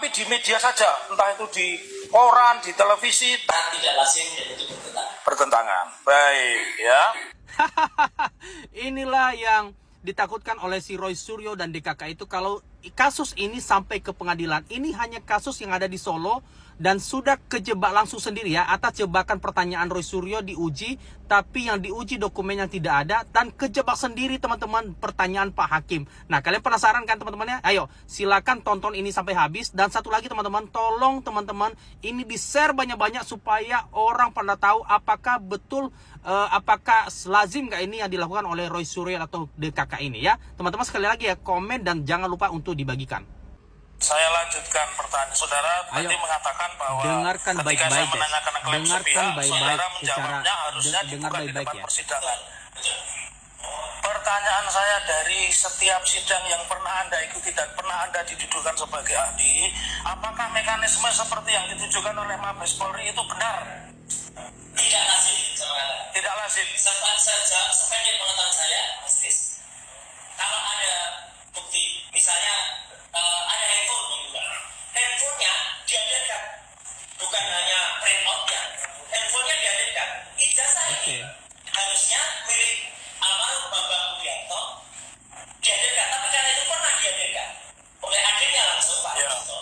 tapi di media saja, entah itu di koran, di televisi, tidak lazim dan itu bertentangan. Baik, ya. Inilah yang ditakutkan oleh si Roy Suryo dan DKK itu. Kalau kasus ini sampai ke pengadilan, ini hanya kasus yang ada di Solo dan sudah kejebak langsung sendiri ya. Atas jebakan pertanyaan Roy Suryo diuji, tapi yang diuji dokumennya tidak ada dan kejebak sendiri teman-teman pertanyaan Pak Hakim. Nah, kalian penasaran kan teman-teman ya? Ayo silakan tonton ini sampai habis. Dan satu lagi teman-teman, tolong teman-teman ini di-share banyak-banyak supaya orang pada tahu apakah betul apakah lazim nggak ini yang dilakukan oleh Roy Suryo atau DKK ini ya. Teman-teman sekali lagi ya, komen dan jangan lupa untuk dibagikan. Saya lanjutkan pertanyaan saudara. Ayo, tadi mengatakan bahwa dengarkan ketika baik-baik, saya guys. menanyakan klaim Dengarkan sepihak, baik-baik saudara secara menjawabnya harusnya dengar dibuka di baik-baik depan ya. persidangan. Pertanyaan saya dari setiap sidang yang pernah Anda ikuti dan pernah Anda didudukan sebagai ahli, apakah mekanisme seperti yang ditunjukkan oleh Mabes Polri itu benar? tidak lazim. Tidak lazim. Sependek pengetahuan saya, Mas, kalau ada bukti, misalnya ada handphone juga, handphonenya dihadirkan, bukan hanya print out-nya, handphonenya dihadirkan. Ijazah ini harusnya milik almarhum Bambang Wiyanto dihadirkan, tapi karena itu pernah dihadirkan oleh adiknya langsung Pak Wiyanto,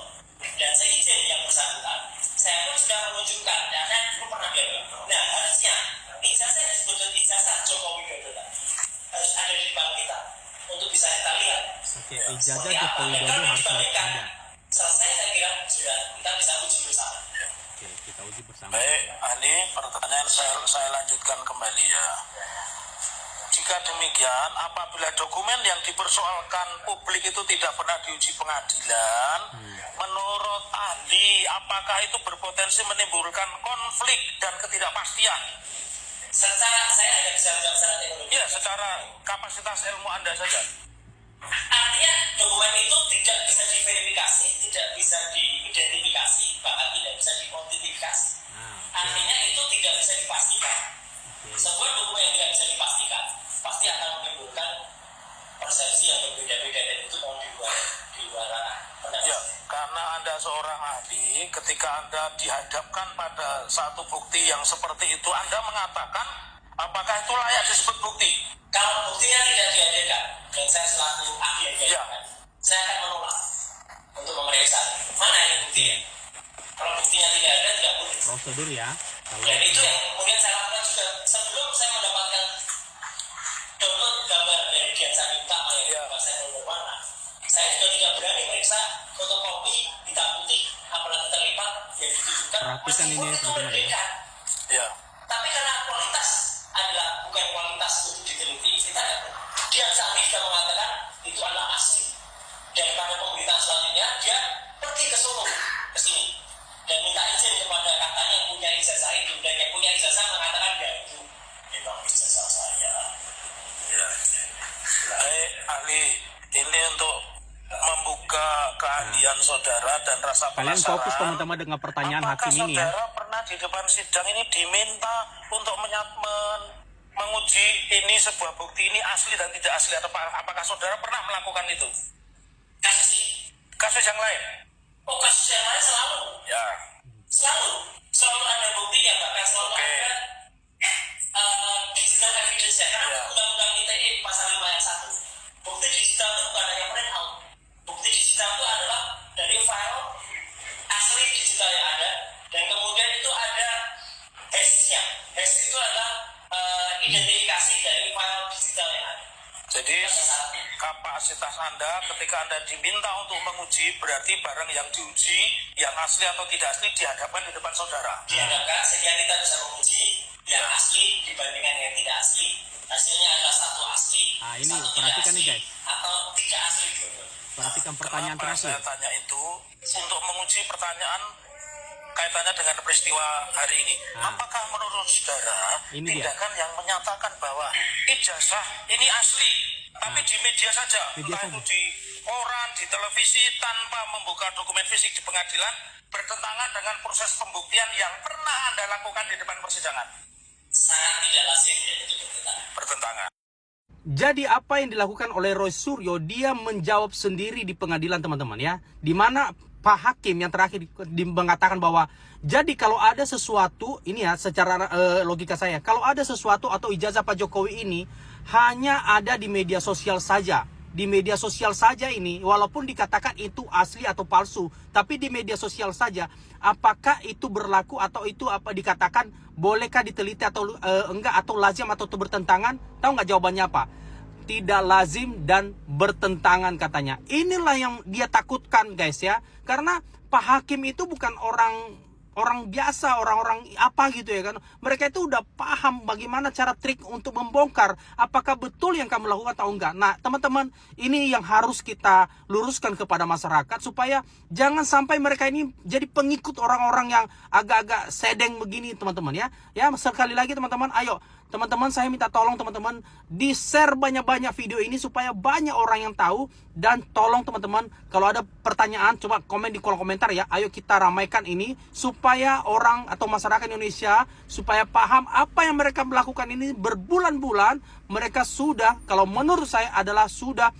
dan seizin yang bersangkutan, saya pun sudah menunjukkan dan itu pernah dihadirkan. Nah, harusnya ijazah yang disebut ijazah Joko Widodo harus ada di depan kita untuk bisa kita lihat. Oke, ijazah Joko Widodo harus ada. Selesai, saya kira sudah kita bisa uji bersama. Oke, kita uji bersama. Baik, ahli, pertanyaan saya lanjutkan kembali ya. Jika demikian, apabila dokumen yang dipersoalkan publik itu tidak pernah diuji pengadilan, menurut ahli, apakah itu berpotensi menimbulkan konflik dan ketidakpastian? Secara saya hanya bisa menjawab secara teknologi. Ya, secara kapasitas ilmu Anda saja. Artinya dokumen itu tidak bisa diverifikasi, tidak bisa diidentifikasi, bahkan tidak bisa dikuantifikasi. Artinya itu tidak bisa dipastikan. Sebuah dokumen yang tidak bisa dipastikan pasti akan menimbulkan persepsi yang berbeda-beda dan itu mau di luar pendapat. Ya, karena Anda seorang ahli, ketika Anda dihadapkan pada satu bukti yang seperti itu, Anda mengatakan apakah itu layak disebut bukti? Kalau buktinya tidak dihadirkan dan saya selaku ahli yang dihadirkan, saya akan menolak untuk memeriksa mana ini buktinya. Kalau buktinya tidak ada, tidak boleh. Prosedur ya. Dan itu yang kemudian saya lakukan juga sebelum saya mendapatkan download gambar dari Dian Sandi Utama yang saya berwarna. Saya juga tidak berani meriksa fotokopi hitam putih, apalagi terlibat yang ditujukan. Perhatikan ini itu teman-teman berbeda. Ya. Tapi karena kualitas adalah bukan kualitas untuk diteliti, Dian Sandi sudah mengatakan itu adalah asli. Dan pada pemberitaan selanjutnya dia pergi ke Solo, ke sini, dan minta izin kepada katanya yang punya ijazah itu, dan yang punya ijazah mengatakan ya itu memang ijazah saya. Ya. Baik, ahli, ini untuk membuka keahlian saudara dan rasa Kalian penasaran. fokus teman-teman dengan pertanyaan Apakah hakim ini ya. saudara pernah di depan sidang ini diminta untuk menguji ini sebuah bukti ini asli dan tidak asli, atau apakah saudara pernah melakukan itu? Kasus ini. Kasus yang lain? Oh, kasus yang lain selalu. Ya. Selalu ada buktinya, bahkan selalu ada digital evidence ya. Karena undang-undang ITE pasal 5 ayat 1. Bukti digital itu bukan hanya print out. Bukti digital itu adalah dari file asli digital yang ada, dan kemudian itu ada hash-nya. Hash itu adalah identifikasi dari file digital yang ada. Jadi kapasitas Anda ketika Anda diminta untuk menguji, berarti barang yang diuji yang asli atau tidak asli dihadapkan di depan saudara. Dihadapkan sehingga kita bisa menguji yang asli dibandingkan yang tidak asli. Hasilnya adalah satu asli, Ini satu perhatikan tidak nih asli, guys. atau tidak asli juga. Perhatikan pertanyaan Kenapa terakhir. saya tanya itu untuk menguji pertanyaan kaitannya dengan peristiwa hari ini. Apakah menurut saudara Ini tindakan yang menyatakan bahwa ijazah ini asli, tapi di media saja, entah itu di koran, di televisi, tanpa membuka dokumen fisik di pengadilan, bertentangan dengan proses pembuktian yang pernah Anda lakukan di depan persidangan? Sangat tidak lazim dan itu Bertentangan. Jadi apa yang dilakukan oleh Roy Suryo, dia menjawab sendiri di pengadilan teman-teman ya. Di mana Pak Hakim yang terakhir mengatakan bahwa jadi kalau ada sesuatu ini ya secara logika saya, kalau ada sesuatu atau ijazah Pak Jokowi ini hanya ada di media sosial saja. Di media sosial saja ini, walaupun dikatakan itu asli atau palsu, tapi di media sosial saja, apakah itu berlaku atau itu apa dikatakan bolehkah diteliti atau enggak, atau lazim atau itu bertentangan? Tahu nggak jawabannya apa? Tidak lazim dan bertentangan katanya. Inilah yang dia takutkan guys ya. Karena Pak Hakim itu bukan orang biasa, orang-orang apa gitu ya kan. Mereka itu udah paham bagaimana cara trik untuk membongkar apakah betul yang kamu lakukan atau enggak. Nah teman-teman, ini yang harus kita luruskan kepada masyarakat supaya jangan sampai mereka ini jadi pengikut orang-orang yang agak-agak sedeng begini teman-teman ya. Ya sekali lagi teman-teman, ayo teman-teman, saya minta tolong teman-teman di-share banyak-banyak video ini supaya banyak orang yang tahu. Dan tolong teman-teman, kalau ada pertanyaan coba komen di kolom komentar ya. Ayo kita ramaikan ini supaya orang atau masyarakat Indonesia supaya paham apa yang mereka melakukan ini berbulan-bulan. Mereka sudah, kalau menurut saya adalah sudah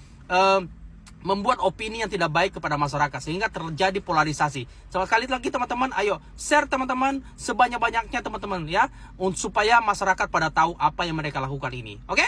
membuat opini yang tidak baik kepada masyarakat sehingga terjadi polarisasi. Sekali lagi teman-teman, ayo share teman-teman sebanyak-banyaknya teman-teman ya, supaya masyarakat pada tahu apa yang mereka lakukan ini. Oke?